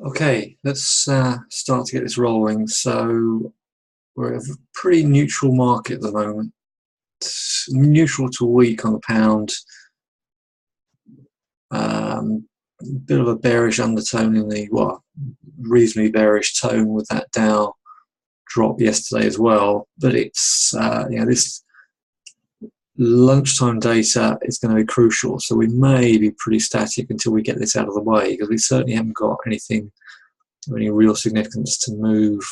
Okay, let's start to get this rolling. So we're at a pretty neutral market at the moment. Neutral to weak on the pound. Bit of a bearish undertone in the, reasonably bearish tone with that Dow drop yesterday as well. But it's, this lunchtime data is going to be crucial. So we may be pretty static until we get this out of the way, because we certainly haven't got anything of any real significance to move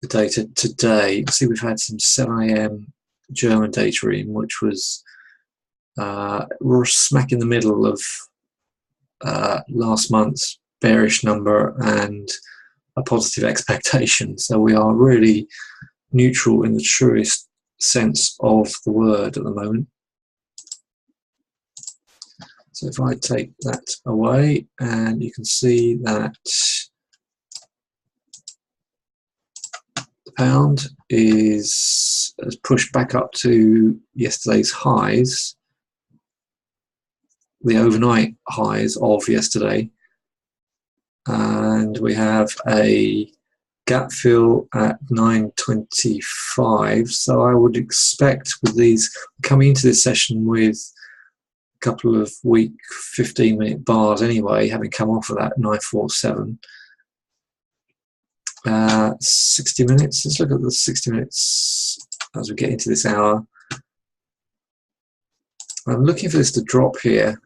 the data today. You can see we've had some 7 a.m. German data in, which was we're smack in the middle of last month's bearish number and a positive expectation. So we are really neutral in the truest sense of the word at the moment. So if I take that away, and you can see that the pound has pushed back up to yesterday's highs, the overnight highs of yesterday, and we have a gap fill at 9.25. So I would expect, with these coming into this session with a couple of weak 15-minute bars anyway, having come off of that 9.47, 60 minutes. Let's look at the 60 minutes as we get into this hour. I'm looking for this to drop here.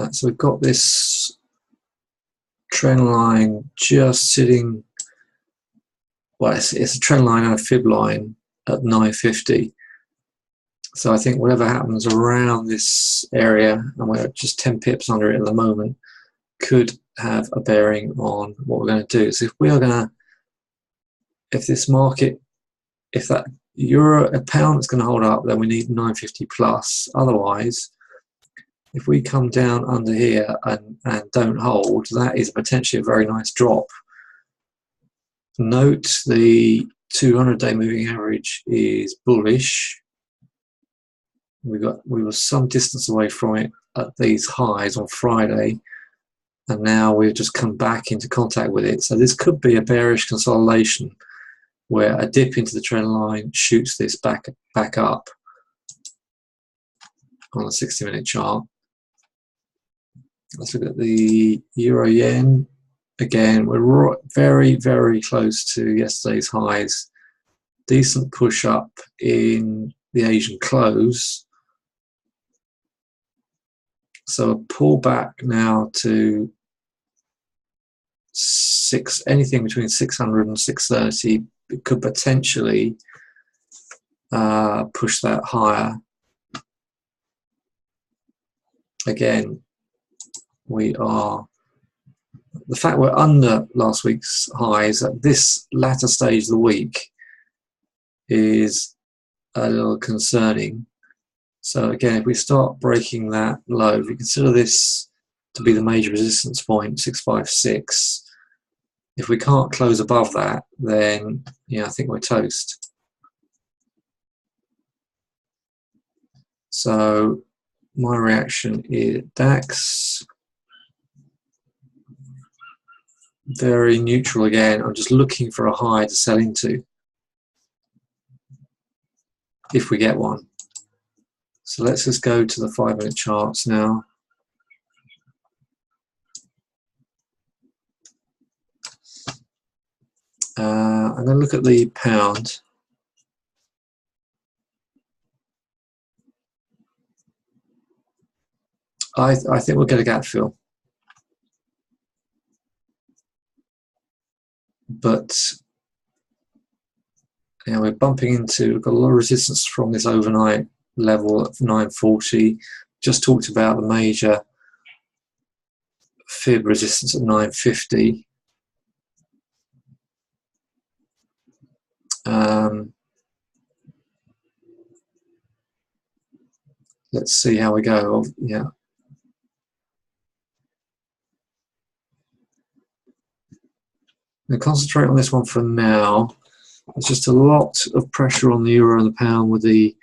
So we've got this trend line just sitting, it's a trend line and a fib line at 9.50. So I think whatever happens around this area, and we're just 10 pips under it at the moment, could have a bearing on what we're going to do. So if we are going to, if this market, if that a pound is going to hold up, then we need 9.50 plus. Otherwise, if we come down under here and don't hold, that is potentially a very nice drop. Note the 200-day moving average is bullish. We were some distance away from it at these highs on Friday, and now we've just come back into contact with it. So this could be a bearish consolidation where a dip into the trend line shoots this back up on the 60-minute chart. Let's look at the euro yen. Again, we're very, very close to yesterday's highs. Decent push up in the Asian close. So a pullback now to anything between 600 and 630 could potentially push that higher. Again, the fact we're under last week's highs at this latter stage of the week is a little concerning. So again, if we start breaking that low, if we consider this to be the major resistance point, 656, if we can't close above that, then I think we're toast. So my reaction is DAX, very neutral again. I'm just looking for a high to sell into if we get one. So let's just go to the 5-minute charts now. I'm going to look at the pound. I think we'll get a gap fill. But we're bumping into, we've got a lot of resistance from this overnight level at 940. Just talked about the major fib resistance at 950. Let's see how we go. Yeah. I'm going to concentrate on this one for now. There's just a lot of pressure on the euro and the pound with the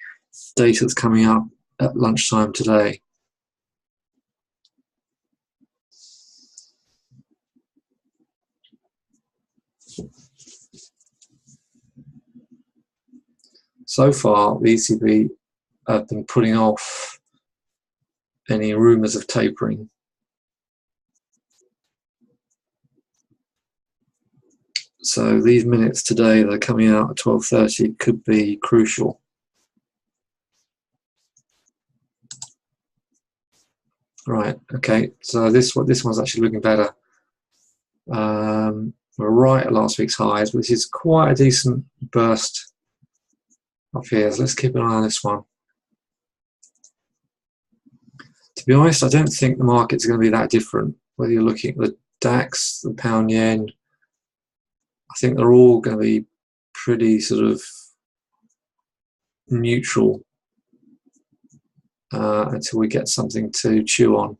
data that's coming up at lunchtime today. So far, the ECB have been putting off any rumours of tapering. So these minutes today that are coming out at 12:30 could be crucial. Right, okay, so this one's actually looking better. We're right at last week's highs, which is quite a decent burst up here. So let's keep an eye on this one. To be honest, I don't think the markets are going to be that different. Whether you're looking at the DAX, the pound yen, I think they're all going to be pretty sort of neutral until we get something to chew on.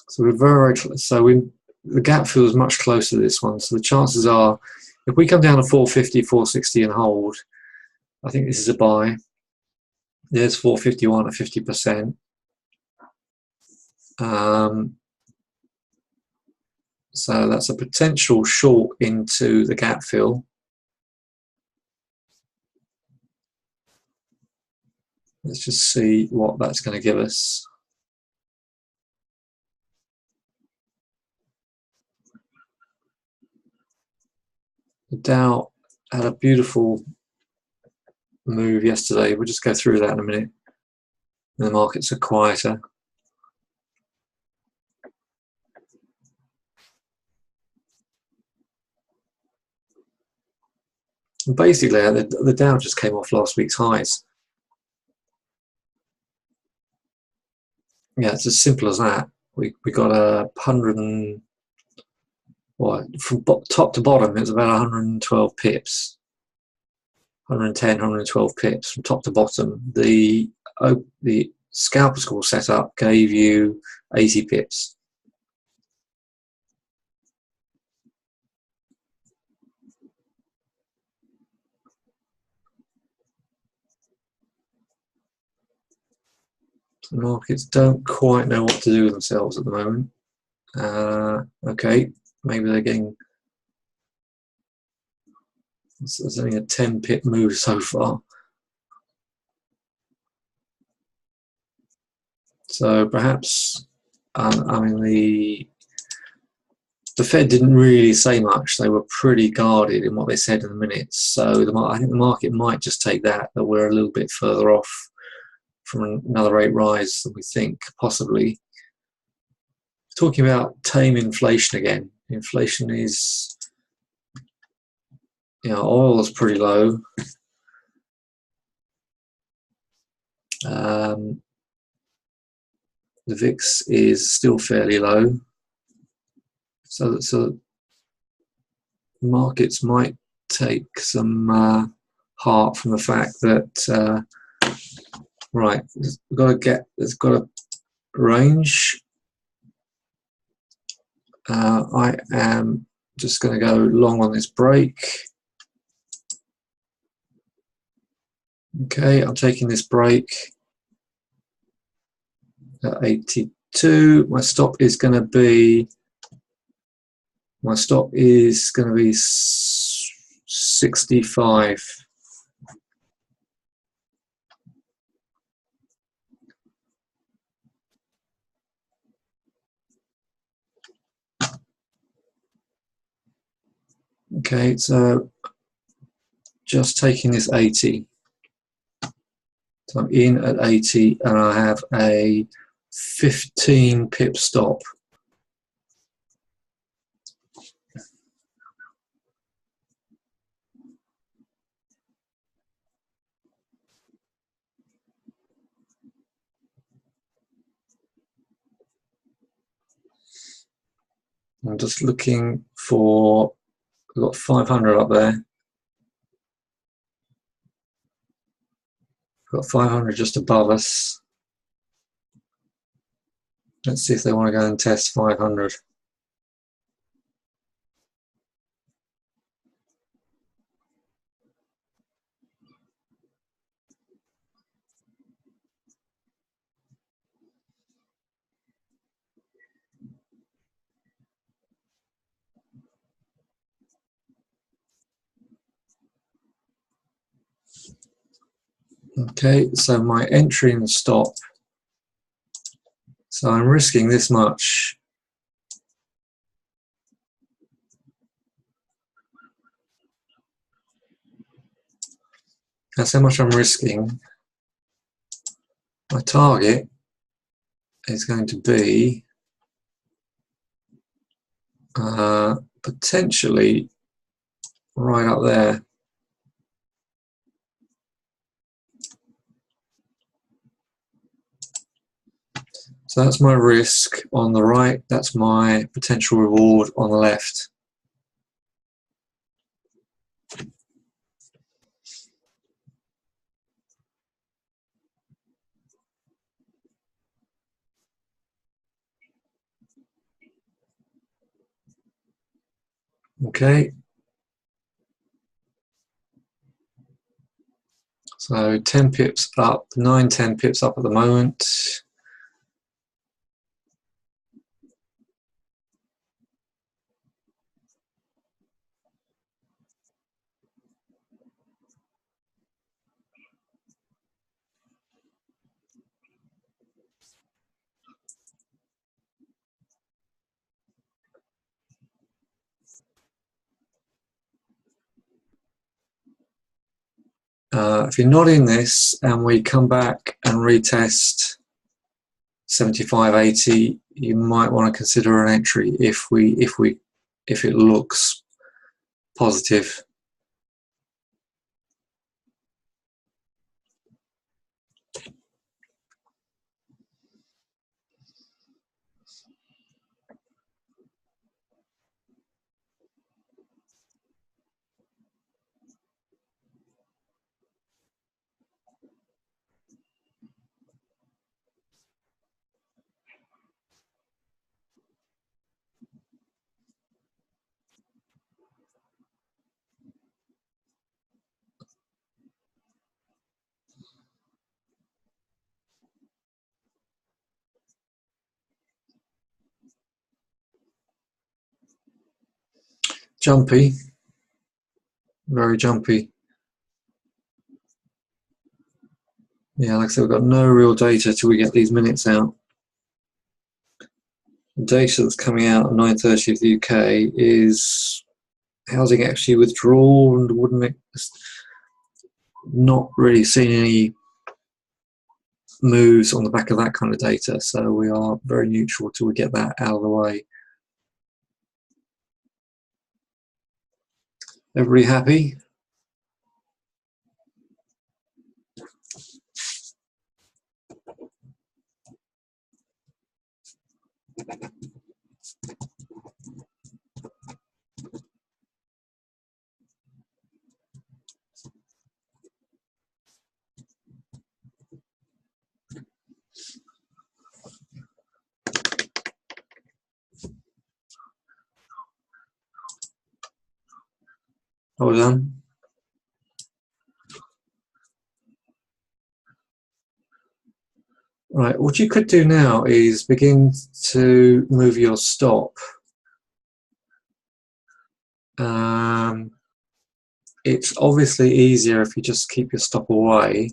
So the gap feels much closer to this one. So the chances are, if we come down to 450, 460 and hold, I think this is a buy. There's 451 at 50%. So that's a potential short into the gap fill. Let's just see what that's going to give us. The Dow had a beautiful move yesterday. We'll just go through that in a minute. And the markets are quieter. And basically, the Dow just came off last week's highs. Yeah, it's as simple as that. We got a 100 and what, from top to bottom, it was about 112 pips. 110, 112 pips from top to bottom. The scalper score setup gave you 80 pips. The markets don't quite know what to do with themselves at the moment. Okay, maybe they're getting. There's only a 10 pip move so far. So perhaps, I mean, the Fed didn't really say much. They were pretty guarded in what they said in the minutes. So I think the market might just take that we're a little bit further off from another rate rise than we think, possibly. Talking about tame inflation again. Inflation is, oil is pretty low. The VIX is still fairly low. So markets might take some heart from the fact that right, it's got a range. I am just going to go long on this break. Okay, I'm taking this break at 82. My stop is going to be 65. Okay, so just taking this 80. So I'm in at 80 and I have a 15 pip stop. I'm just looking for, we've got 500 up there. We've got 500 just above us. Let's see if they want to go and test 500. Okay, so my entry and stop. So I'm risking this much. That's how much I'm risking. My target is going to be potentially right up there. So that's my risk on the right, that's my potential reward on the left. Okay. So 10 pips up, 9, 10 pips up at the moment. If you're not in this and we come back and retest 75, 80, you might want to consider an entry if it looks positive. Jumpy, very jumpy. Yeah, like I said, we've got no real data till we get these minutes out. The data that's coming out at 9:30 of the UK is housing actually withdrawal, and wouldn't it not really seen any moves on the back of that kind of data, so we are very neutral till we get that out of the way. Everybody happy? Well done. Right, what you could do now is begin to move your stop. It's obviously easier if you just keep your stop away.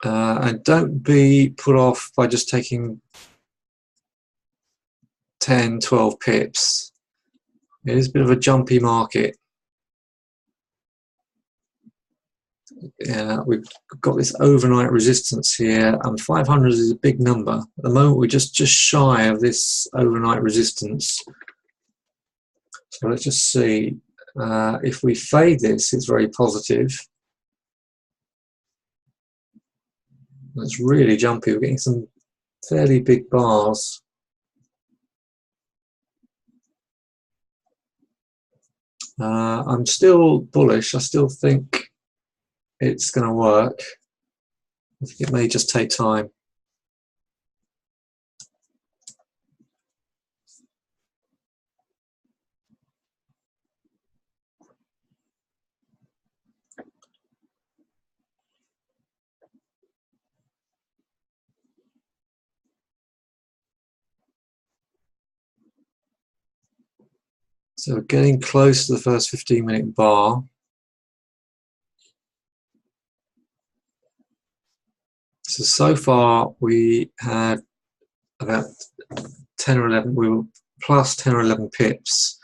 And don't be put off by just taking 10, 12 pips. It is a bit of a jumpy market. We've got this overnight resistance here, and 500 is a big number. At the moment, we're just shy of this overnight resistance. So let's just see. If we fade this, it's very positive. It's really jumpy. We're getting some fairly big bars. I'm still bullish. I still think it's going to work. I think it may just take time. So we're getting close to the first 15-minute bar. So far we had about 10 or 11, we were plus 10 or 11 pips.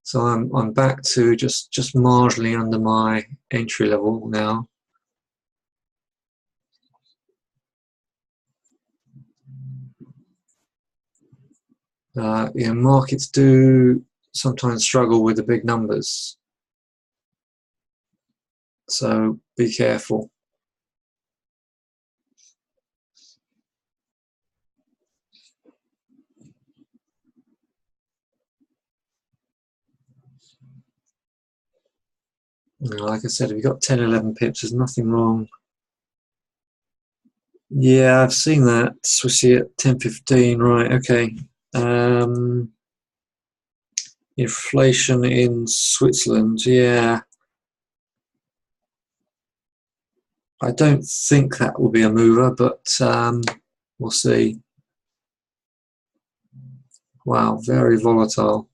So I'm back to just marginally under my entry level now. Yeah, markets do sometimes struggle with the big numbers, so be careful. Like I said, if you've got 10, 11 pips, there's nothing wrong. Yeah, I've seen that. We see it 10.15, right? Okay. Inflation in Switzerland, yeah. I don't think that will be a mover, but we'll see. Wow, very volatile.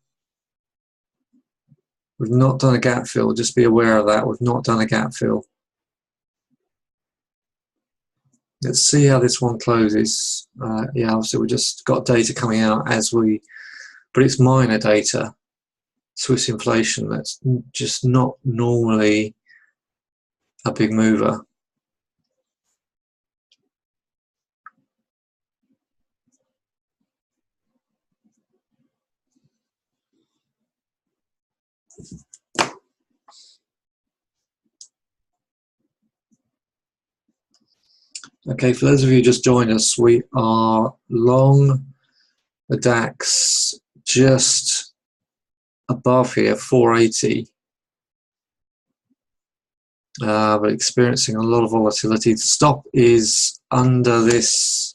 We've not done a gap fill, just be aware of that. We've not done a gap fill. Let's see how this one closes. Yeah, obviously we just got data coming out but it's minor data. Swiss inflation, that's just not normally a big mover. Okay, for those of you who just joined us, we are long the DAX just above here, 480, but experiencing a lot of volatility. The stop is under this.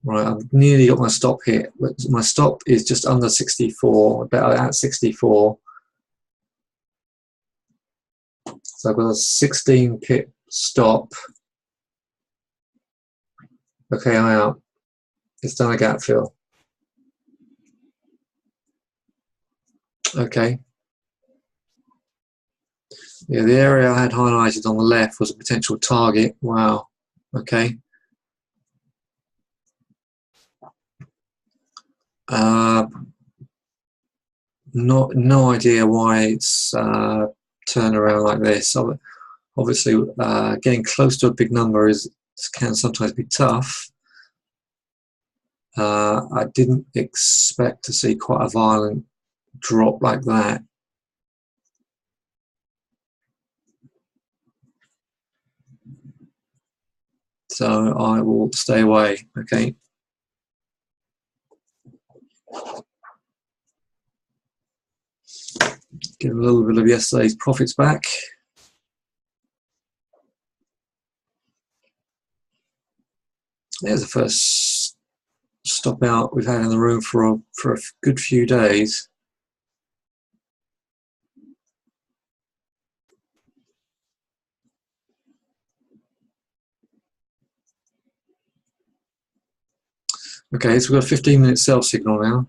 Right, I've nearly got my stop here. My stop is just under 64, about at 64. So I've got a 16 pip stop. Okay, I'm out. It's done a gap fill. Okay. Yeah, the area I had highlighted on the left was a potential target. Wow. Okay. No idea why it's turned around like this. So obviously, getting close to a big number can sometimes be tough. I didn't expect to see quite a violent drop like that. So I will stay away. Okay. Give a little bit of yesterday's profits back. There's the first stop out we've had in the room for a good few days. Okay, so we've got a 15-minute sell signal now.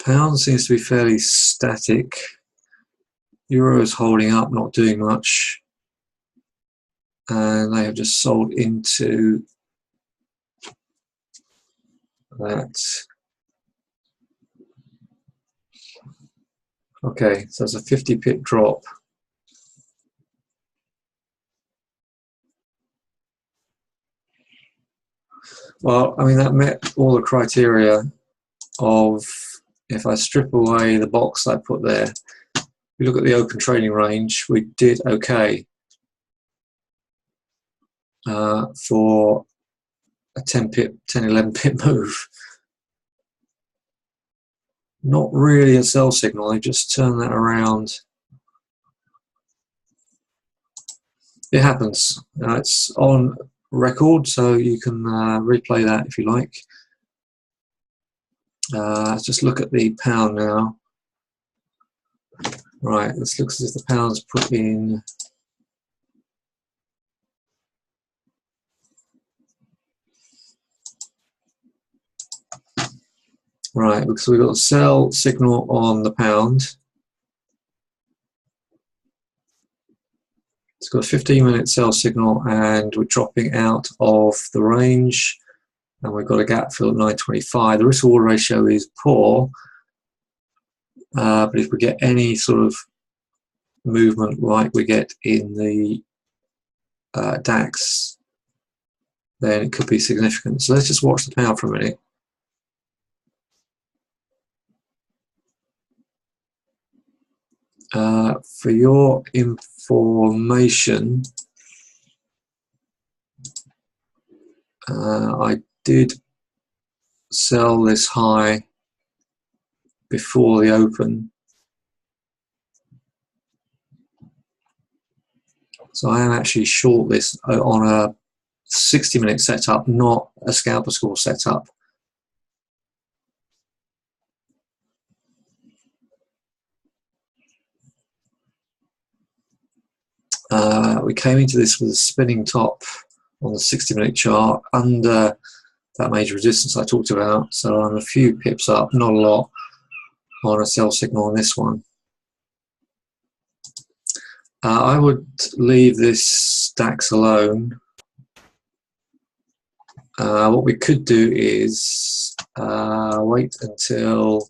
Pound seems to be fairly static. Euro is holding up, not doing much. And they have just sold into that. Okay, so it's a 50 pip drop. Well, I mean, that met all the criteria of, if I strip away the box I put there, if you look at the open trading range, we did okay for a 10 pip, 10, 11 pip move. Not really a sell signal, they just turn that around. It happens. It's on record, so you can replay that if you like. Let's just look at the pound now. Right, this looks as if the pound's put in Right, so we've got a sell signal on the pound. It's got a 15-minute sell signal, and we're dropping out of the range, and we've got a gap fill at 925. The risk reward ratio is poor, but if we get any sort of movement like we get in the DAX, then it could be significant. So let's just watch the pound for a minute. For your information, I did sell this high before the open, so I am actually short this on a 60-minute setup, not a scalper score setup. We came into this with a spinning top on the 60-minute chart under that major resistance I talked about, so I'm a few pips up, not a lot, on a sell signal on this one. I would leave this DAX alone. What we could do is wait until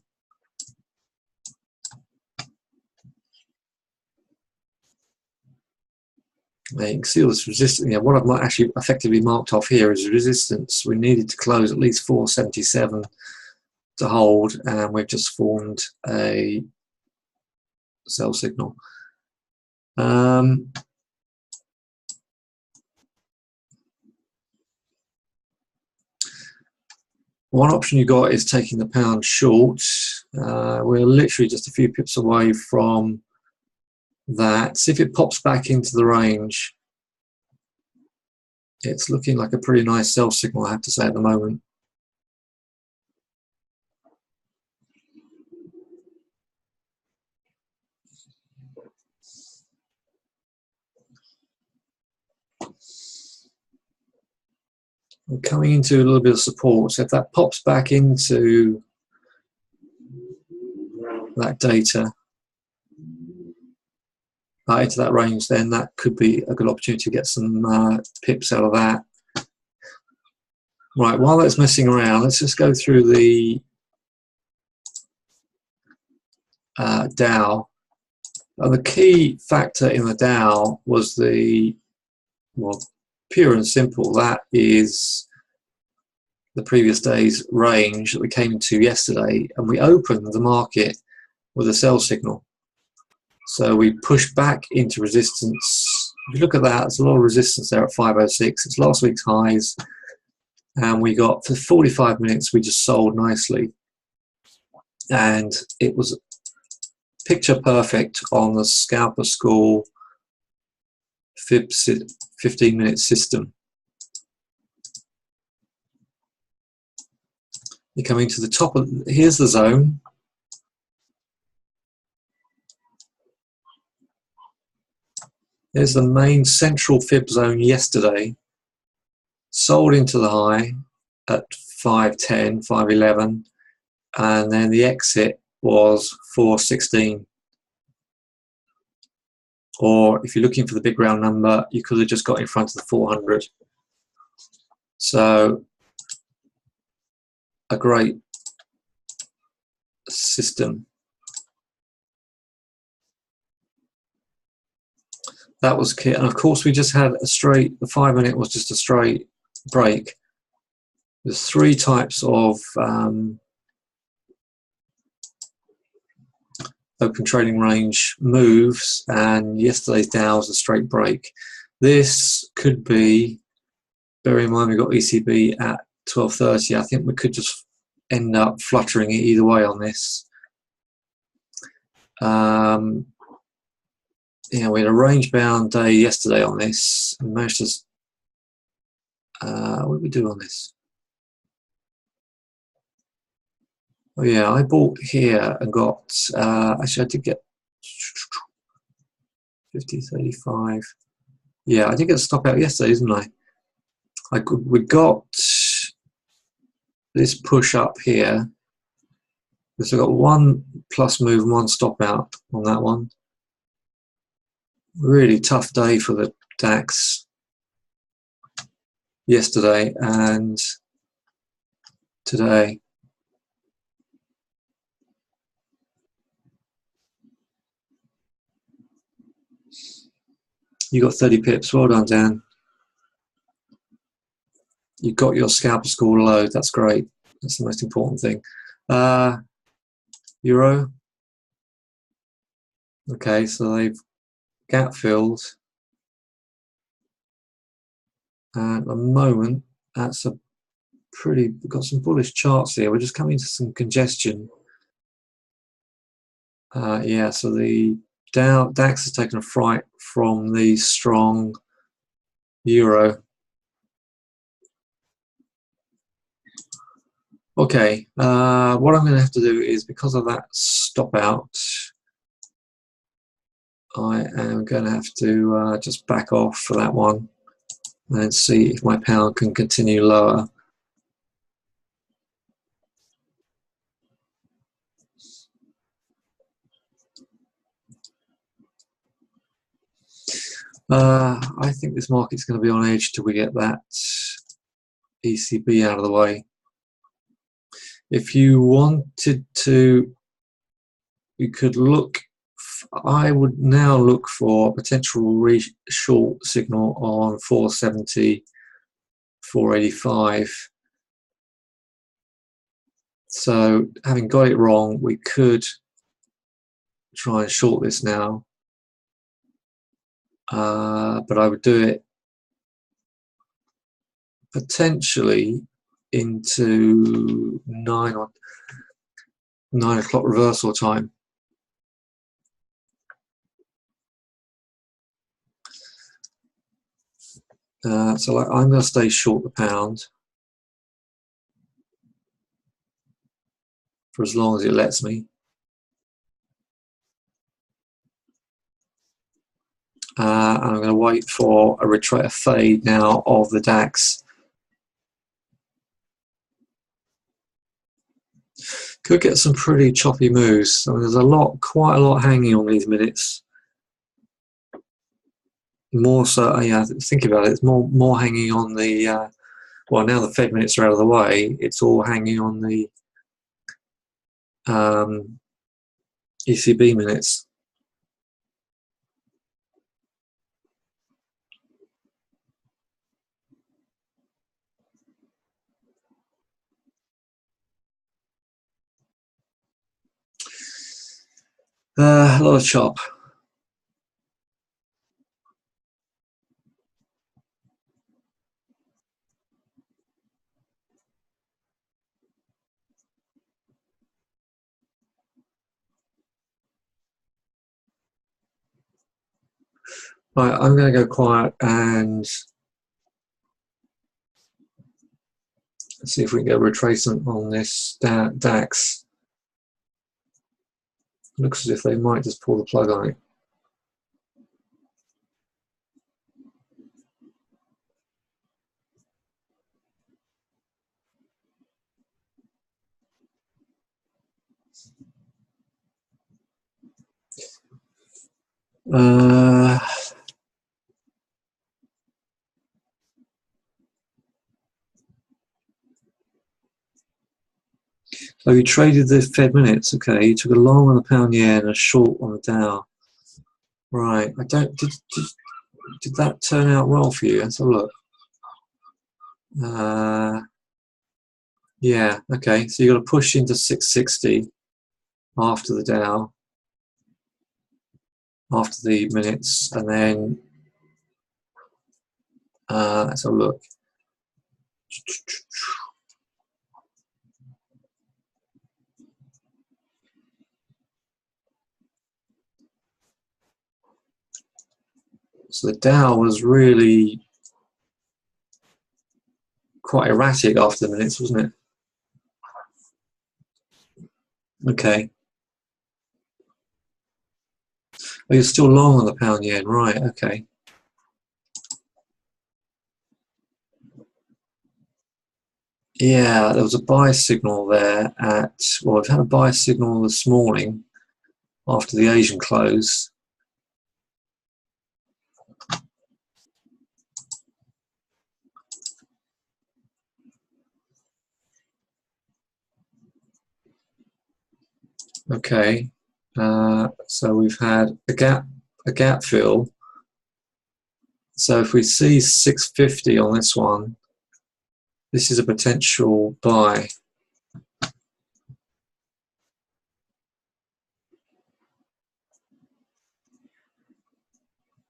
you can see all this resistance. What I've actually effectively marked off here is resistance. We needed to close at least 477 to hold, and we've just formed a sell signal. One option you got is taking the pound short. We're literally just a few pips away from that. See if it pops back into the range. It's looking like a pretty nice sell signal, I have to say, at the moment. We're coming into a little bit of support, so if that pops back into that data, into that range, then that could be a good opportunity to get some pips out of that. Right, while that's messing around, let's just go through the Dow. The key factor in the Dow was pure and simple, that is the previous day's range that we came into yesterday, and we opened the market with a sell signal. So we pushed back into resistance. If you look at that, there's a lot of resistance there at 506. It's last week's highs, and we got, for 45 minutes, we just sold nicely. And it was picture perfect on the scalper school fib 15-minute system. You're coming to the top of, here's the zone. There's the main central fib zone yesterday. Sold into the high at 510, 511, and then the exit was 416. Or if you're looking for the big round number, you could have just got in front of the 400. So a great system. That was key. And of course, we just had a straight, the 5-minute was just a straight break. There's three types of open trading range moves, and yesterday's Dow was a straight break. This could be, bear in mind we've got ECB at 12:30. I think we could just end up fluttering it either way on this. We had a range bound day yesterday on this. We managed to, what did we do on this? Oh yeah, I bought here and got, actually I did get 50.35. Yeah, I did get a stop out yesterday, didn't I? We got this push up here, So I've got one plus move and one stop out on that one. Really tough day for the DAX yesterday and today. You got 30 pips. Well done, Dan. You got your scalper score low. That's great. That's the most important thing. Euro. Okay, so they've gap filled. And at the moment, that's a pretty, we've got some bullish charts here. We're just coming to some congestion. Yeah, so the DAX has taken a fright from the strong euro. Okay, what I'm going to have to do is, because of that stop out, I am going to have to just back off for that one and see if my pound can continue lower. I think this market's going to be on edge till we get that ECB out of the way. If you wanted to, you could look, I would now look for a potential short signal on 470, 485. So having got it wrong, we could try and short this now. But I would do it potentially into 9 o'clock reversal time. So I'm going to stay short the pound for as long as it lets me. And I'm going to wait for a fade now of the DAX. Could get some pretty choppy moves. I mean, there's quite a lot hanging on these minutes. More so, yeah. Think about it. It's more hanging on the. Well, now the Fed minutes are out of the way. It's all hanging on the ECB minutes. A lot of chop. Right, I'm going to go quiet and see if we can get a retracement on this DAX. Looks as if they might just pull the plug on it. So you traded the Fed minutes, okay? You took a long on the pound yen and a short on the Dow. Right. Did that turn out well for you? Let's have a look. Yeah. Okay. So you got to push into 660 after the Dow, after the minutes, and then let's have a look. So the Dow was really quite erratic after the minutes, wasn't it? Okay. Oh, you're still long on the pound yen, right? Okay. Yeah, there was a buy signal there at, well, we've had a buy signal this morning after the Asian close. Okay, so we've had a gap fill. So if we see 650 on this one, this is a potential buy.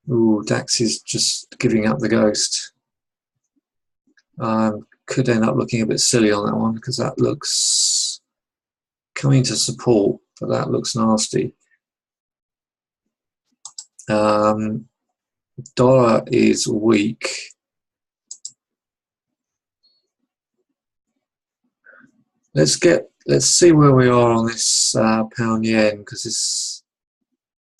Ooh, DAX is just giving up the ghost. Could end up looking a bit silly on that one because that looks coming to support, but that looks nasty. Dollar is weak. Let's see where we are on this pound yen, because this,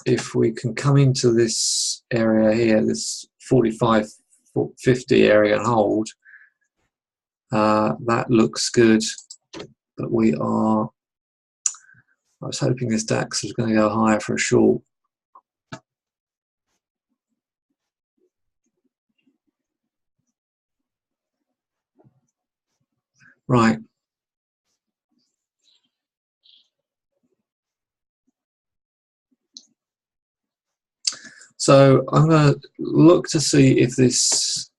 if we can come into this area here, this 45.50 area and hold, that looks good. But I was hoping this DAX was going to go higher for a short. Right. So I'm going to look to see if this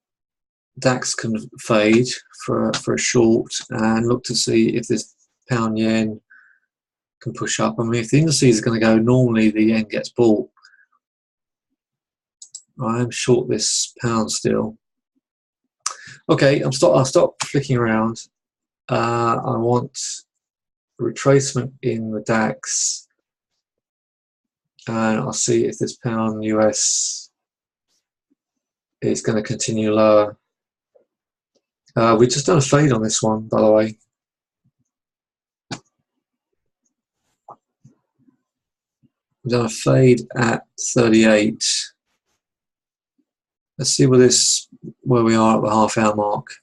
DAX can fade for a short, and look to see if this pound yen can push up. I mean, if the indices are going to go, normally the yen gets bought. I'm short this pound still. Okay, I'll stop flicking around. I want a retracement in the DAX, and I'll see if this pound US is going to continue lower. We've just done a fade on this one, by the way. We've done a fade at 38. Let's see where we are at the half-hour mark.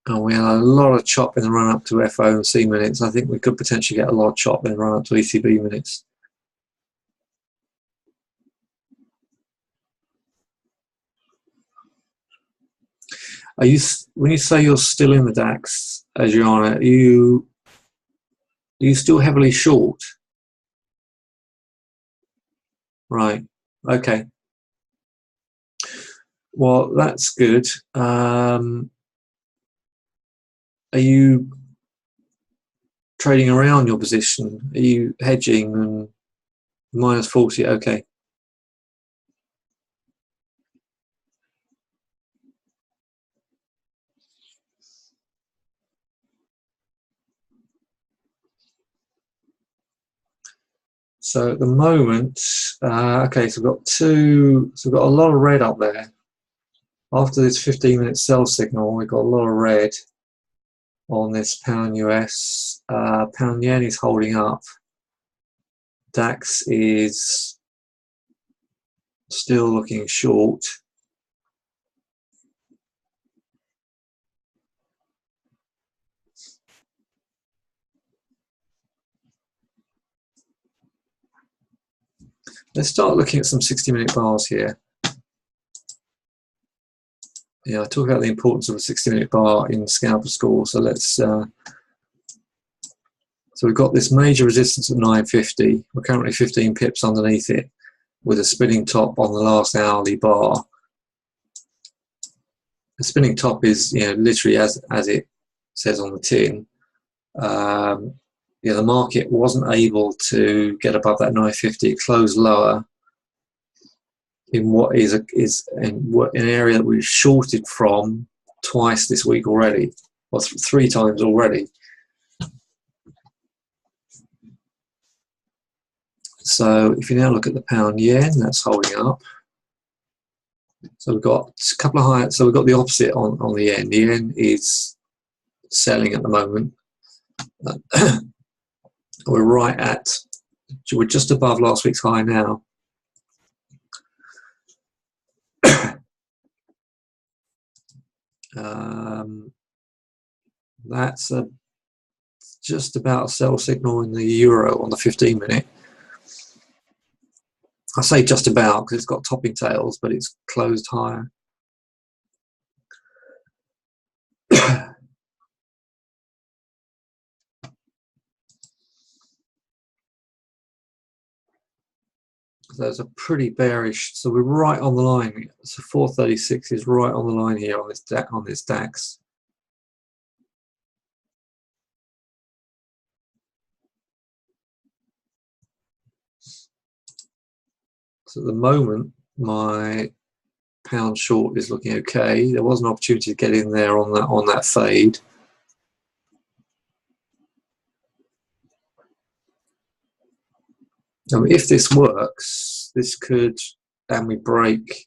And we had a lot of chop in the run-up to FOMC minutes. I think we could potentially get a lot of chop in the run-up to ECB minutes. When you say you're still in the DAX, as you're on it, are you still heavily short? Right. Okay. Well, that's good. Are you trading around your position? Are you hedging and minus 40? Okay. So at the moment, okay, so we've got a lot of red up there. After this 15-minute sell signal, we've got a lot of red on this pound US. Pound yen is holding up. DAX is still looking short. Let's start looking at some 60-minute bars here. Yeah, I talk about the importance of a 60-minute bar in scalper score. So let's. So we've got this major resistance at 950. We're currently 15 pips underneath it, with a spinning top on the last hourly bar. The spinning top is, literally as it says on the tin. The market wasn't able to get above that 950. It closed lower in what is an area that we've shorted from twice this week already, or 3 times already. So if you now look at the pound yen, that's holding up. So we've got a couple of high. So we've got the opposite on the yen. The yen is selling at the moment. We're right at we're just above last week's high now. That's just about a sell signal in the euro on the 15-minute. I say just about because it's got topping tails, but it's closed higher. There's a pretty bearish, so we're right on the line. So 436 is right on the line here on this DAX. So at the moment, my pound short is looking okay. There was an opportunity to get in there on that fade. If this works, this could, and we break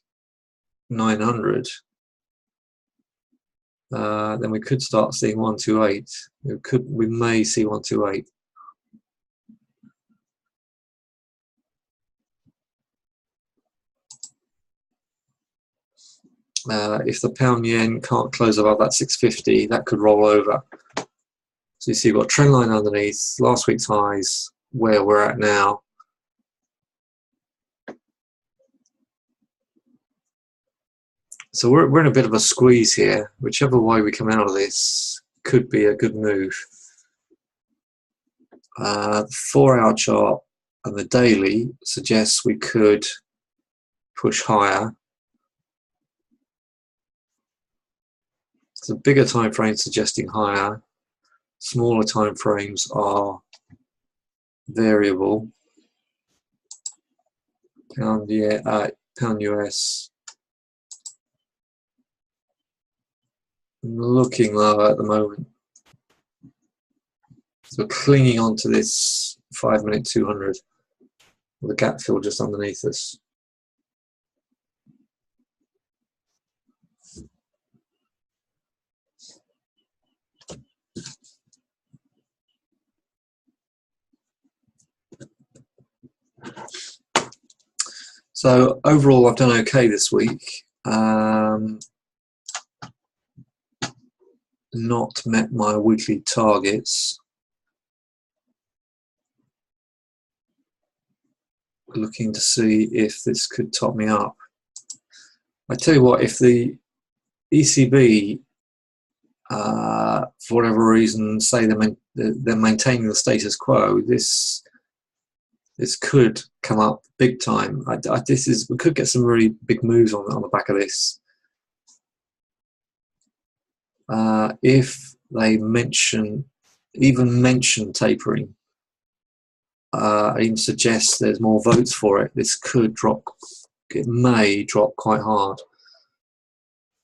900, then we could start seeing 128. We may see 128. If the pound yen can't close above that 650, that could roll over. So you see, we've got trend line underneath, last week's highs, where we're at now. So we're in a bit of a squeeze here. Whichever way we come out of this could be a good move. The 4-hour chart and the daily suggests we could push higher. So bigger time frames suggesting higher. Smaller time frames are variable. Pound US looking lower at the moment. So we're clinging on to this 5-minute 200 with a gap fill just underneath us. So overall, I've done okay this week. Not met my weekly targets. Looking to see if this could top me up. I tell you what, if the ECB, for whatever reason, say they're maintaining the status quo, this could come up big time. We could get some really big moves on the back of this. If they even mention tapering, even suggest there's more votes for it, this could drop. It may drop quite hard.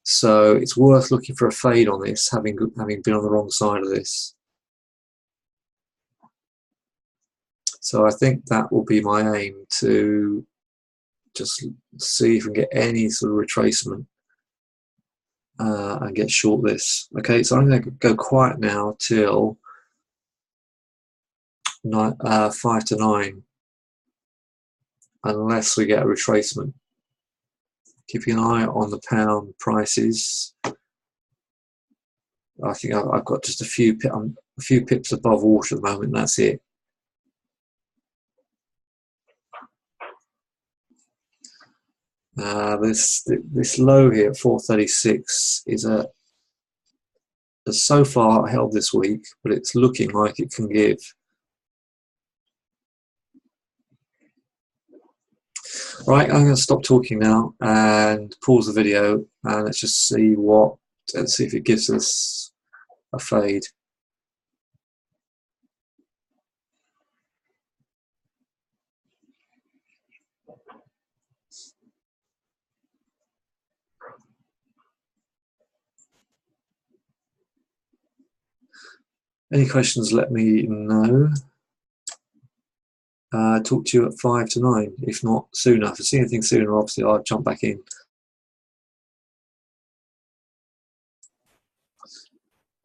So it's worth looking for a fade on this, having been on the wrong side of this. So I think that will be my aim, to just see if we can get any sort of retracement and get short this. Okay, so I'm going to go quiet now till 5 to 9, unless we get a retracement. Keeping an eye on the pound prices. I think I've got just a few pips above water at the moment, and that's it. This low here at 436 has so far held this week, but it's looking like it can give. Right, I'm going to stop talking now and pause the video, and let's just see if it gives us a fade. Any questions, let me know. Talk to you at 5 to 9, if not sooner. If I see anything sooner, obviously I'll jump back in.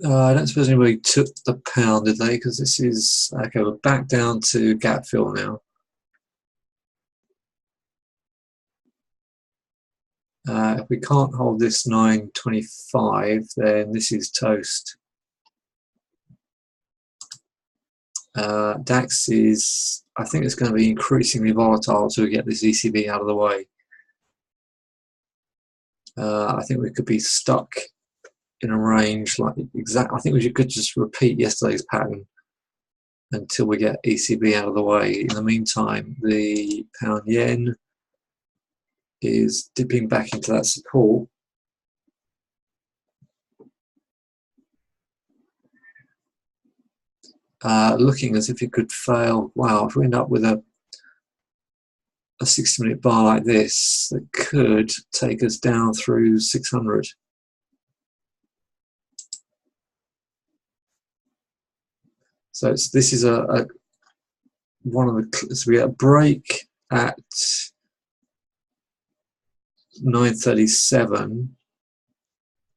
I don't suppose anybody took the pound, did they? Because this is okay. We're back down to gap fill now. If we can't hold this 925, then this is toast. DAX is, I think it's going to be increasingly volatile until we get this ECB out of the way. I think we could be stuck in a range like exact. I think we could just repeat yesterday's pattern until we get ECB out of the way. In the meantime, the pound yen is dipping back into that support. Looking as if it could fail. Wow, if we end up with a 60-minute bar like this, that could take us down through 600. So this is one of the. So we get a break at 9:37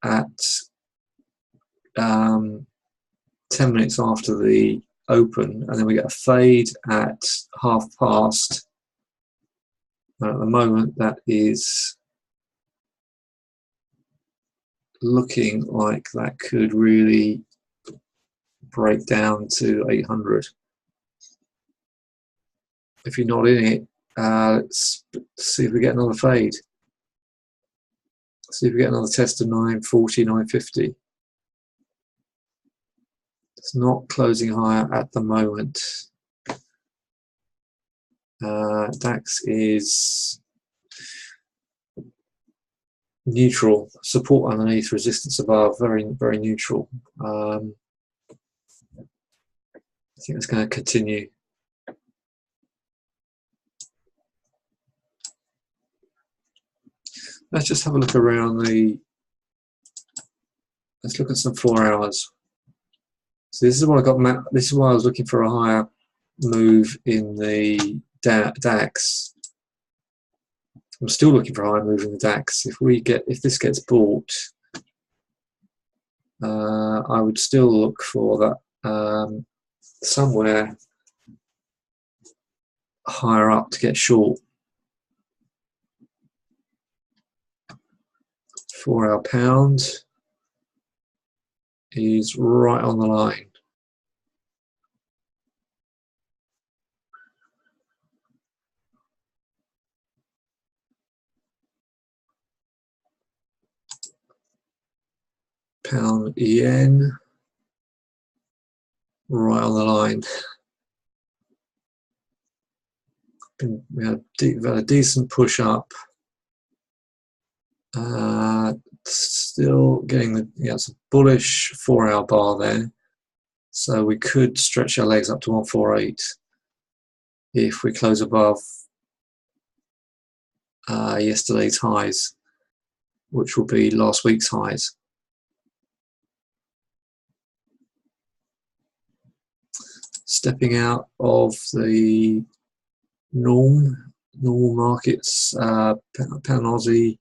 at 10 minutes after the open, and then we get a fade at past. And at the moment, that is looking like that could really break down to 800. If you're not in it, let's see if we get another fade. See if we get another test of 940, 950. It's not closing higher at the moment. DAX is neutral, support underneath, resistance above, very, very neutral. I think it's going to continue. Let's just have a look around let's look at some 4 hours. So this is what I got. This is why I was looking for a higher move in the DAX. I'm still looking for a higher move in the DAX. If this gets bought, I would still look for that somewhere higher up to get short. 4 hour pound is right on the line. Pound yen, right on the line. We had a decent push up. Still getting it's a bullish 4 hour bar there. So we could stretch our legs up to 148 if we close above yesterday's highs, which will be last week's highs. Stepping out of the normal markets, pound Aussie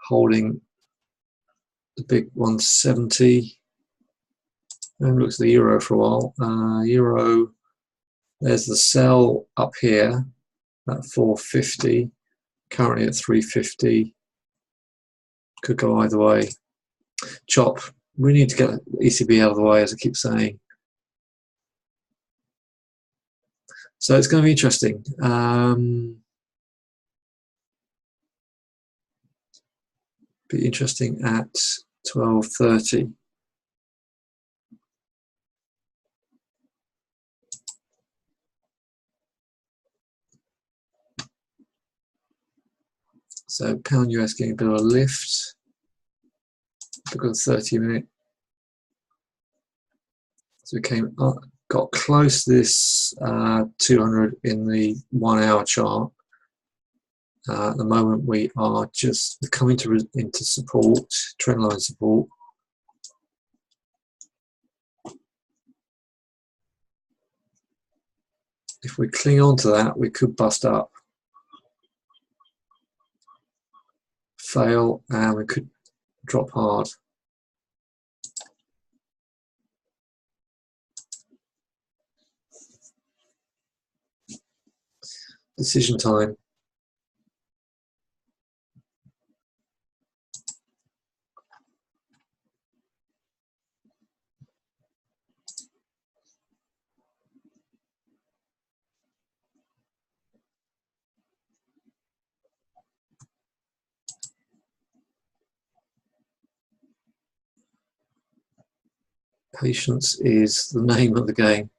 holding the big 170. And looks at the euro for a while. Euro, there's the sell up here at 450, currently at 350. Could go either way. Chop. We need to get ECB out of the way, as I keep saying. So it's going to be interesting. Be interesting at 12:30. So pound US getting a bit of a lift. Look at the 30-minute. So we came up, got close to this 200 in the 1 hour chart. At the moment, we are just coming into support, trendline support. If we cling on to that, we could bust up, fail, and we could drop hard. decision time. Patience is the name of the game.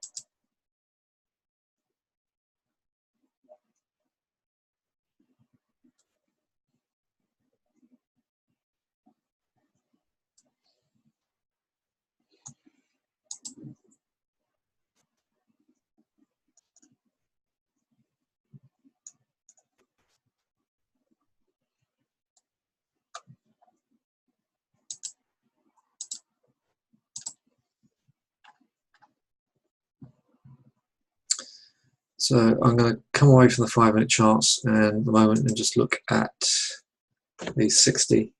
So I'm going to come away from the 5-minute charts and the moment and just look at the 60.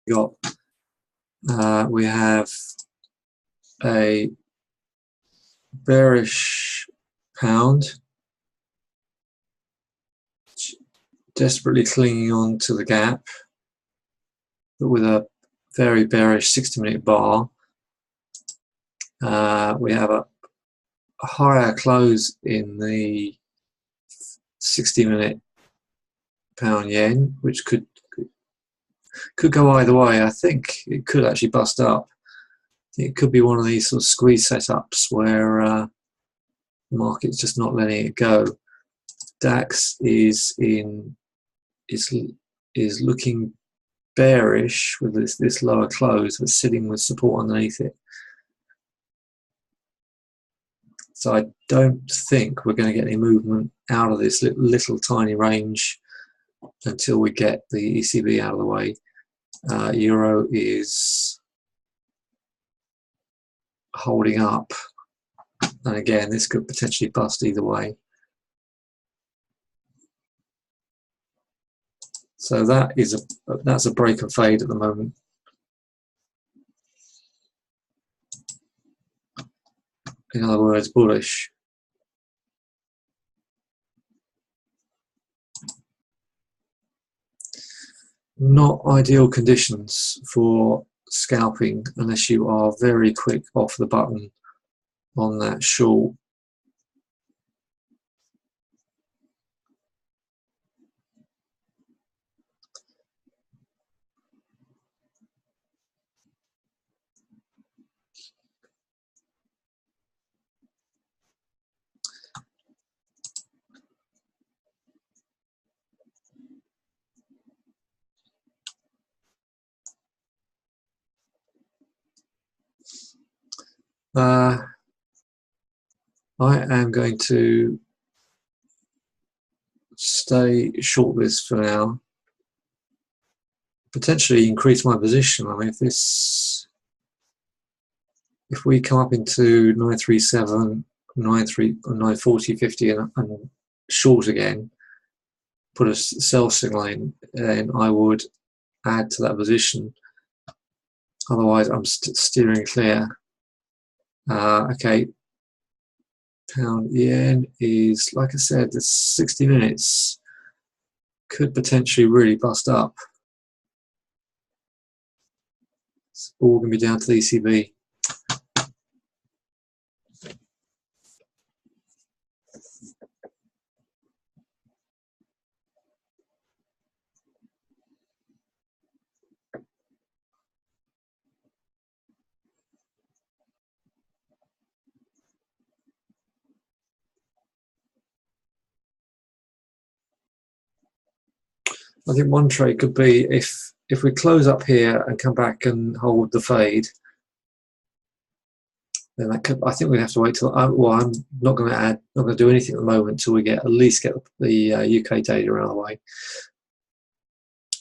We have a bearish pound desperately clinging on to the gap, but with a very bearish 60-minute bar. We have a higher close in the 60-minute pound yen, which could go either way. I think it could actually bust up. It could be one of these sort of squeeze setups where the market's just not letting it go. DAX is looking bearish with this lower close, but sitting with support underneath it. So I don't think we're going to get any movement out of this little tiny range until we get the ECB out of the way. Euro is holding up, and again this could potentially bust either way. So that's a break and fade at the moment. In other words, bullish. Not ideal conditions for scalping unless you are very quick off the button on that short. I am going to stay short this for now. Potentially increase my position. I mean, if we come up into 937, 940, 50 and short again, put a sell signal in, and I would add to that position. Otherwise, I'm steering clear. Okay, pound yen is, like I said, the 60 minutes could potentially really bust up. It's all going to be down to the ECB. I think one trade could be if we close up here and come back and hold the fade, then that could. I think we'd have to wait till. Well, I'm not going to do anything at the moment until we at least get the UK data out of the way.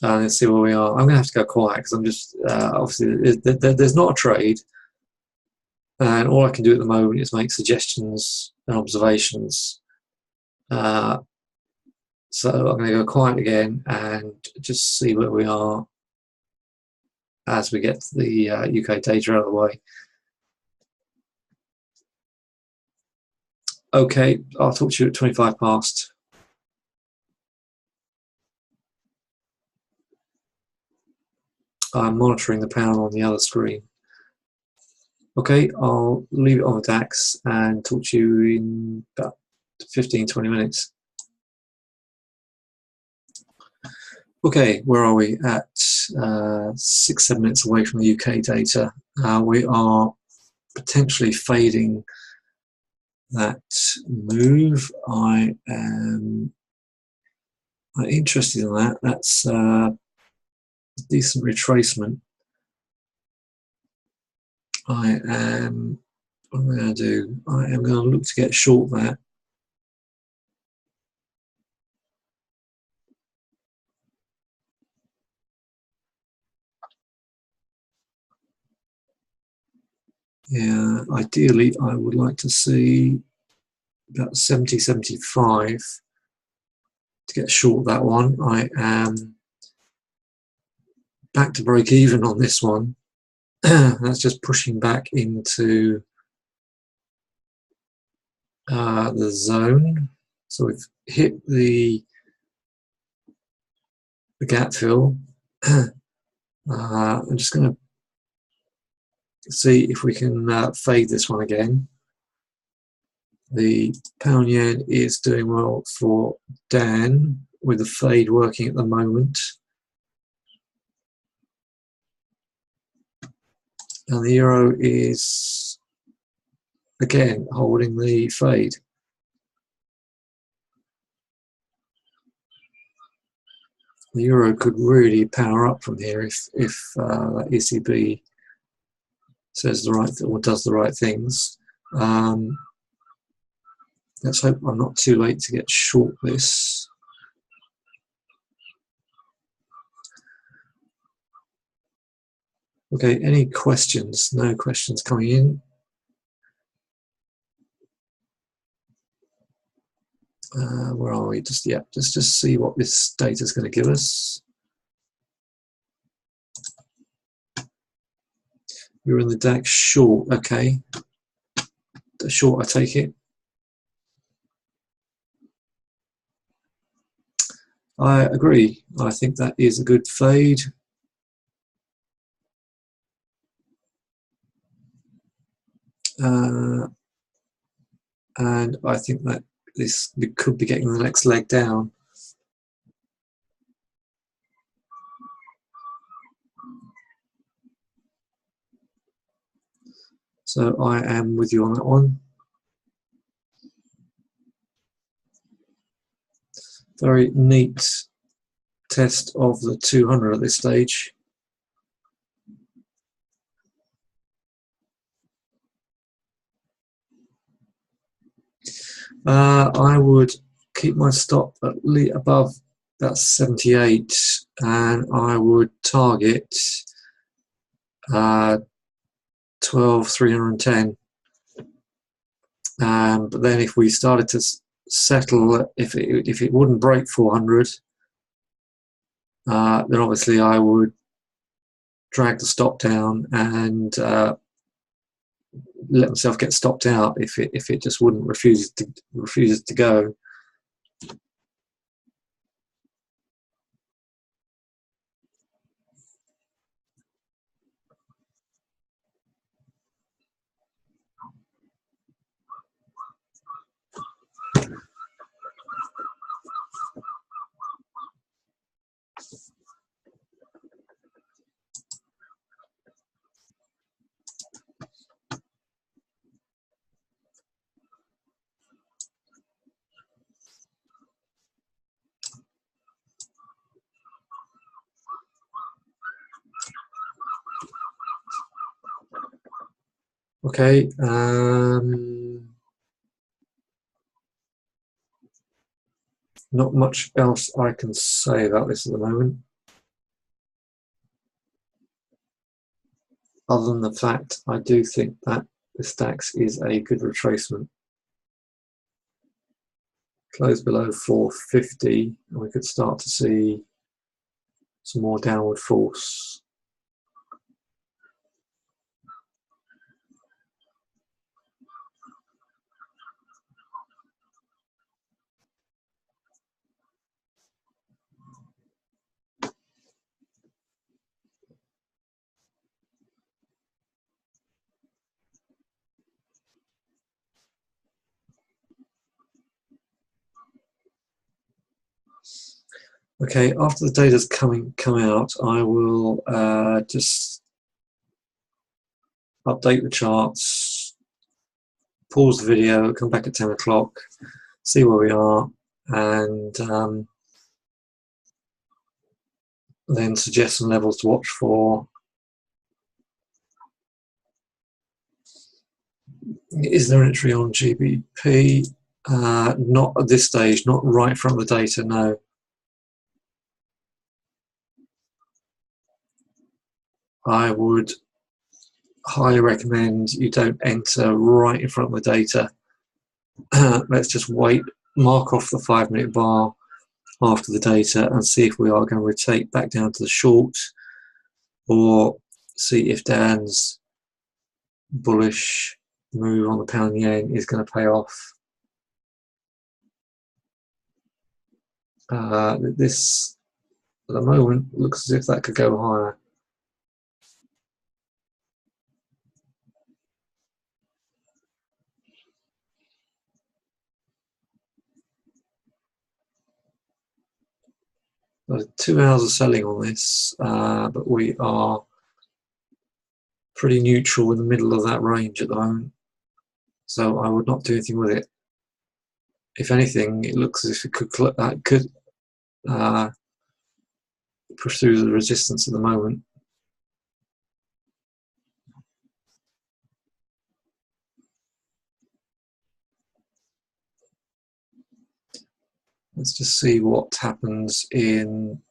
Let's see where we are. I'm going to have to go quiet because I'm just obviously there's not a trade, and all I can do at the moment is make suggestions and observations. So I'm going to go quiet again and just see where we are as we get the UK data out of the way. Okay, I'll talk to you at 25 past. I'm monitoring the pound on the other screen. Okay, I'll leave it on the DAX and talk to you in about 15-20 minutes. Okay, where are we? At 6-7 minutes away from the UK data. We are potentially fading that move. I am interested in that. That's a decent retracement. What am I going to do? I am going to look to get short that. Yeah, ideally I would like to see about 70-75 to get short that one. I am back to break even on this one. That's just pushing back into the zone. So we've hit the gap fill. I'm just going to see if we can fade this one again. The pound yen is doing well for Dan with the fade working at the moment. And the euro is again holding the fade. The euro could really power up from here if that ECB says the right or does the right things. Let's hope I'm not too late to get short this. Okay, any questions? No questions coming in. Where are we? Just see what this data is going to give us. You're in the DAX short, okay. The short, I take it. I agree. I think that is a good fade. And I think that we could be getting the next leg down. So I am with you on that one. Very neat test of the 200 at this stage. I would keep my stop at least above that 78, and I would target 12,310. But then if we started to settle, if it wouldn't break 400, then obviously I would drag the stop down and let myself get stopped out if it just wouldn't refuses to go. Okay, not much else I can say about this at the moment, other than the fact I do think that this DAX is a good retracement. Close below 450, and we could start to see some more downward force. Okay, after the data's come out, I will just update the charts, pause the video, come back at 10 o'clock, see where we are, and then suggest some levels to watch for. Is there an entry on GBP? Not at this stage, not right in front of the data, no. I would highly recommend you don't enter right in front of the data. Let's just wait, mark off the 5-minute bar after the data and see if we are going to rotate back down to the short, or see if Dan's bullish move on the pound yen is going to pay off. This at the moment looks as if that could go higher. There's 2 hours of selling on this, but we are pretty neutral in the middle of that range at the moment, so I would not do anything with it. If anything, it looks as if it could push through the resistance at the moment. Let's just see what happens in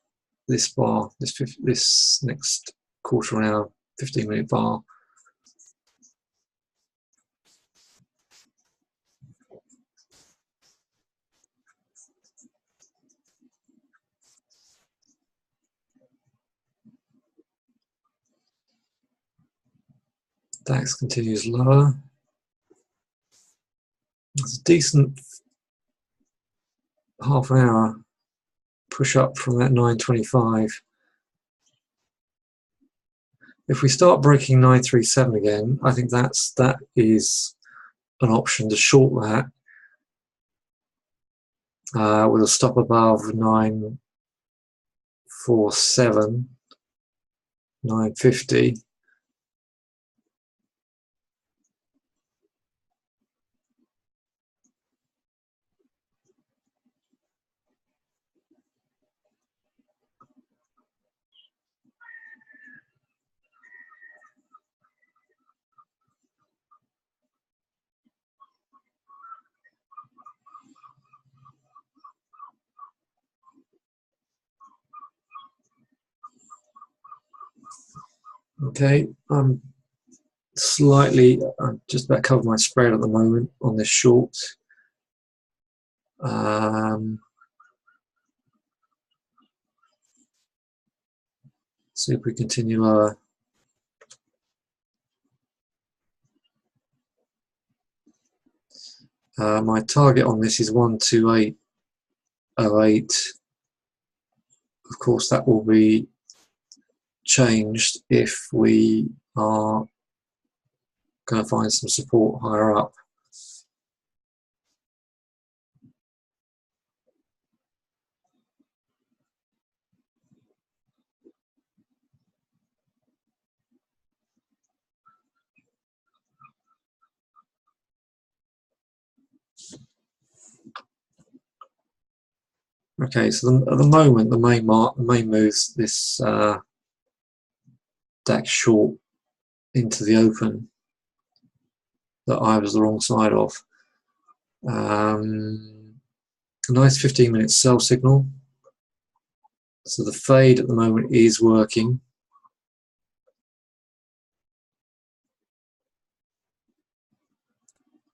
this bar, this next quarter of an hour, 15-minute bar. DAX continues lower. It's a decent half an hour push up from that 925. If we start breaking 937 again, I think that is an option to short that with a stop above 947, 950. Okay, I'm just about covered my spread at the moment on this short. See if we continue lower. My target on this is 128.08. Of course, that will be changed if we are going to find some support higher up. Okay, so at the moment, the main moves this DAX short into the open. that I was the wrong side of. A nice 15-minute sell signal. So the fade at the moment is working.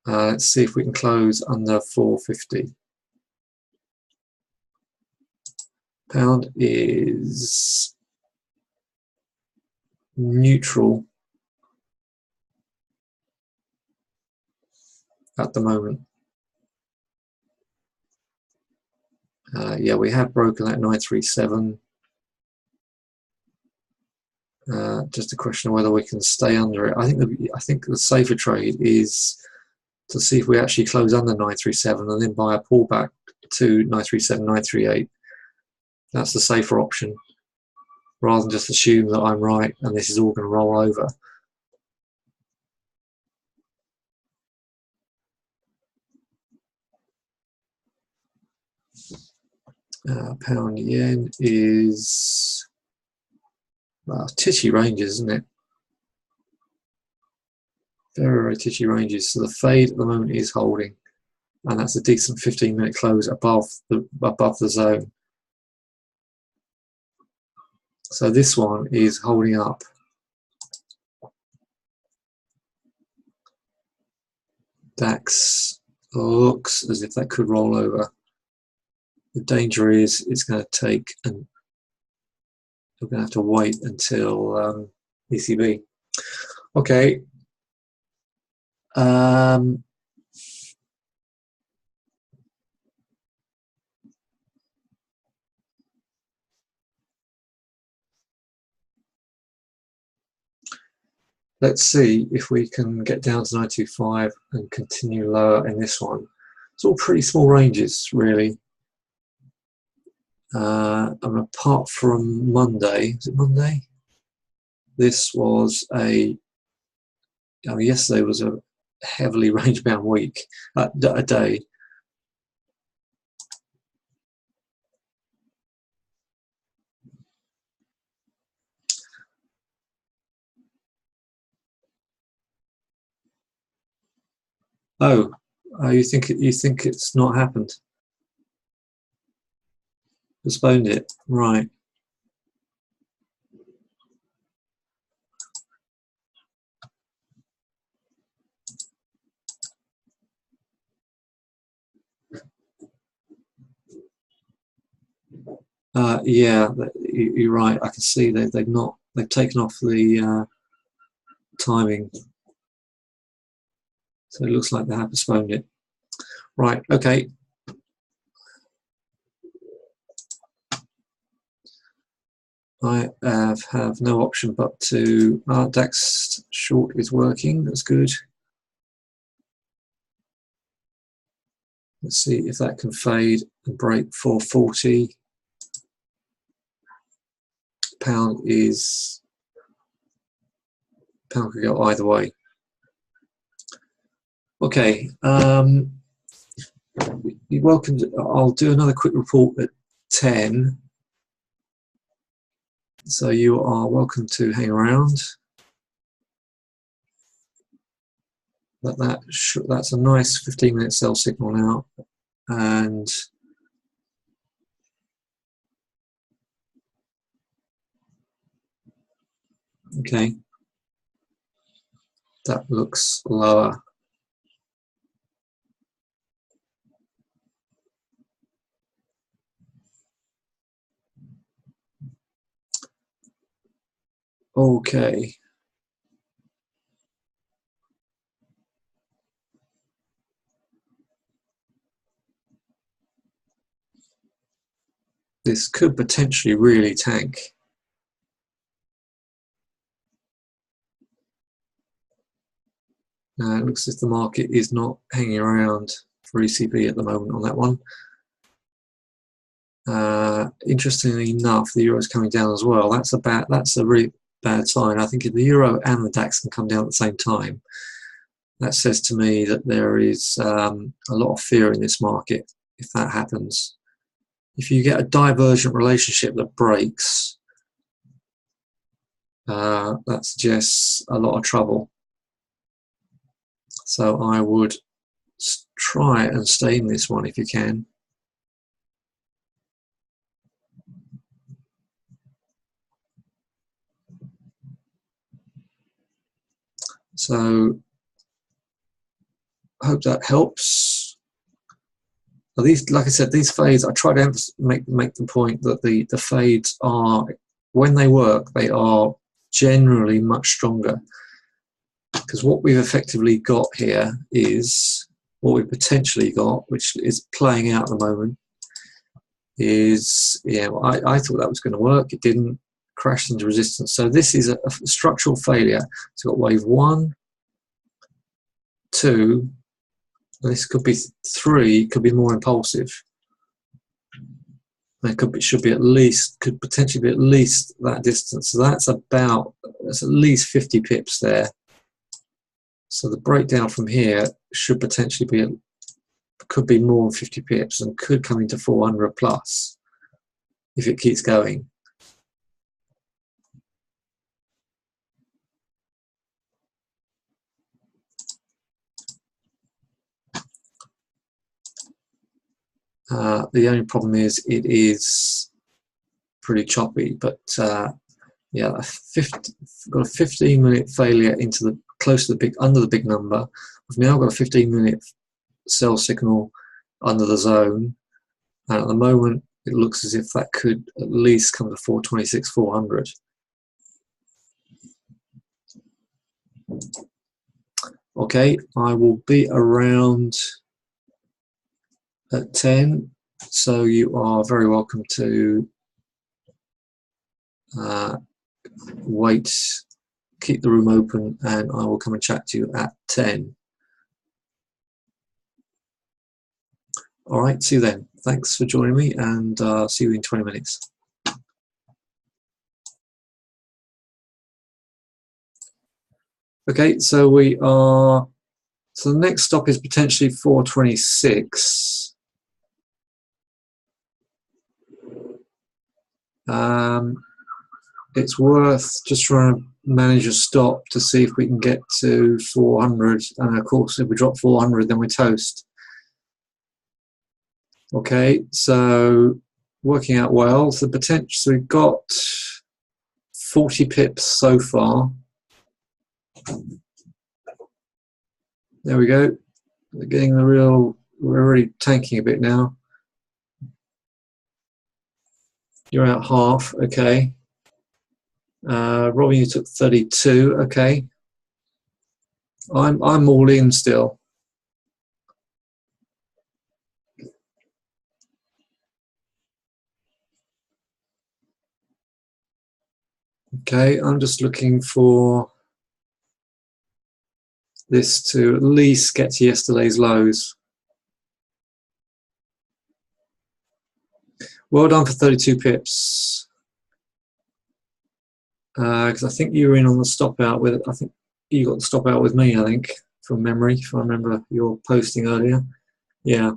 Let's see if we can close under 450. Pound is neutral at the moment. Yeah, we have broken that 937. Just a question of whether we can stay under it. I think the safer trade is to see if we actually close under 937 and then buy a pullback to 937, 938. That's the safer option, rather than just assume that I'm right and this is all going to roll over. Pound yen is, well, titchy ranges, isn't it? Very, very titchy ranges. So the fade at the moment is holding, and that's a decent 15-minute close above the zone. So this one is holding up. DAX looks as if that could roll over. The danger is it's going to take, and we're going to have to wait until ECB. Okay. Let's see if we can get down to 925 and continue lower in this one. It's all pretty small ranges, really. Apart from Monday, is it Monday? This was yesterday was a heavily range-bound week, a day. Oh, you think it's not happened? Postponed it, right? Yeah, you're right. I can see they've taken off the timing, so it looks like they have postponed it. Right. Okay. I have no option but to DAX short is working. That's good. Let's see if that can fade and break 440. Pound could go either way. Okay. You're welcome. I'll do another quick report at 10. So you are welcome to hang around. That's a nice 15-minute sell signal now, and okay, that looks lower. Okay. This could potentially really tank. It looks as if the market is not hanging around for ECB at the moment on that one. Interestingly enough, the euro is coming down as well. That's a really bad sign. I think if the euro and the DAX can come down at the same time, that says to me that there is a lot of fear in this market if that happens. If you get a divergent relationship that breaks, that suggests a lot of trouble. So I would try and stay in this one if you can. So I hope that helps. Now these, like I said, these fades, I try to make the point that the fades are, when they work, they are generally much stronger. Because what we've effectively got here is, what we've potentially got, which is playing out at the moment, is, yeah, well, I thought that was going to work. It didn't. Crashed into resistance. So this is a structural failure. It's got wave 1, 2, this could be 3, could be more impulsive. It should be at least, could potentially be at least that distance. So that's at least 50 pips there. So the breakdown from here should potentially be, could be more than 50 pips and could come into 400 plus if it keeps going. The only problem is it is pretty choppy, but yeah, got a 15-minute failure into the close to the big, under the big number. We've now got a 15-minute sell signal under the zone, and at the moment it looks as if that could at least come to 426, 400. Okay, I will be around at 10, so you are very welcome to wait, keep the room open, and I will come and chat to you at 10. All right, see you then. Thanks for joining me, and see you in 20 minutes. Okay, so so the next stop is potentially 426. It's worth just trying to manage a stop to see if we can get to 400, and of course if we drop 400 then we're toast. Okay, so working out well. So potential, so we've got 40 pips so far. There we go. We're getting the real, we're already tanking a bit now. You're out half, okay. Robin, you took 32, okay. I'm all in still. Okay, I'm just looking for this to at least get to yesterday's lows. Well done for 32 pips. Because I think you were in on the stop out with, I think you got the stop out with me, I think, from memory, if I remember your posting earlier. Yeah.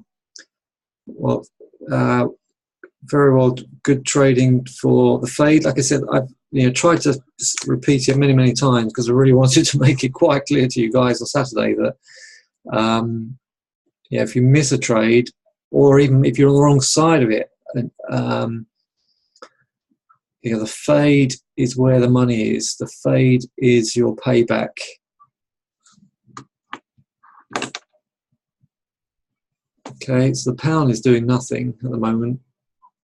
Well, very well, good trading for the fade. Like I said, I've tried to repeat it many times because I really wanted to make it quite clear to you guys on Saturday that yeah, if you miss a trade, or even if you're on the wrong side of it, the fade is where the money is. The fade is your payback. Okay, so the pound is doing nothing at the moment.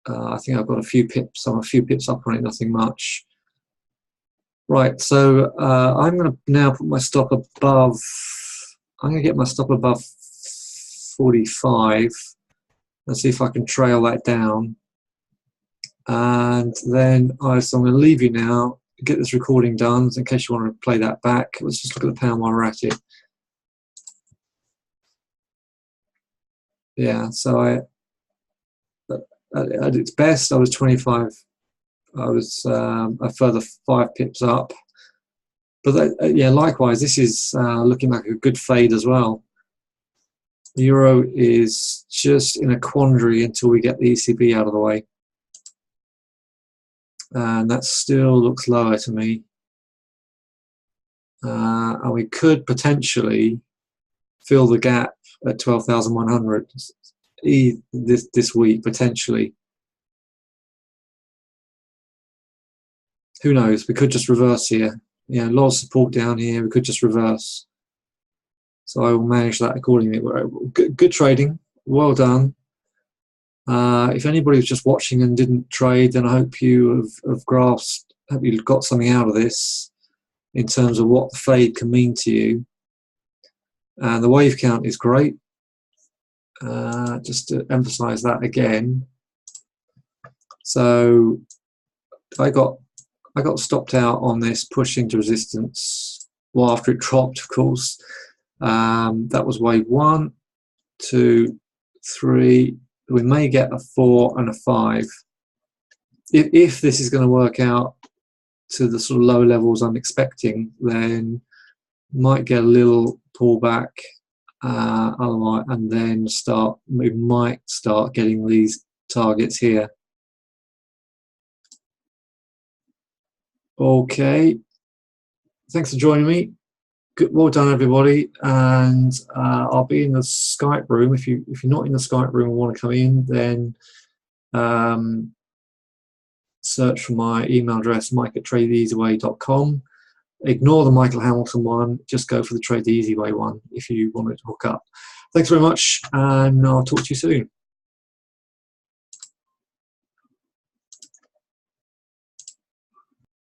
I think I've got a few pips. I'm a few pips up on it, nothing much. Right, so I'm going to now put my stop above. I'm going to get my stop above 45. Let's see if I can trail that down. And then I'm going to leave you now, get this recording done in case you want to play that back. Let's just look at the pound while we're at it. Yeah, so at its best, I was 25. I was a further 5 pips up. But yeah, likewise, this is looking like a good fade as well. The euro is just in a quandary until we get the ECB out of the way. And that still looks lower to me. And we could potentially fill the gap at 12,100 this week potentially. Who knows? We could just reverse here. Yeah, a lot of support down here. We could just reverse. So I will manage that accordingly. Good trading. Well done. If anybody was just watching and didn't trade, then I hope you have grasped, hope you've got something out of this in terms of what the fade can mean to you. And the wave count is great. Just to emphasize that again. So I got stopped out on this push into resistance. Well, after it dropped, of course. That was wave 1, 2, 3. We may get a 4 and a 5. If this is going to work out to the sort of low levels I'm expecting, then might get a little pullback, otherwise, and then we might start getting these targets here. Okay, thanks for joining me. Good, well done everybody, and I'll be in the Skype room. If you're not in the Skype room and want to come in, then search for my email address, mike@tradeeasyway.com. Ignore the Michael Hamilton one, just go for the Trade the Easy Way one if you want to hook up. Thanks very much, and I'll talk to you soon.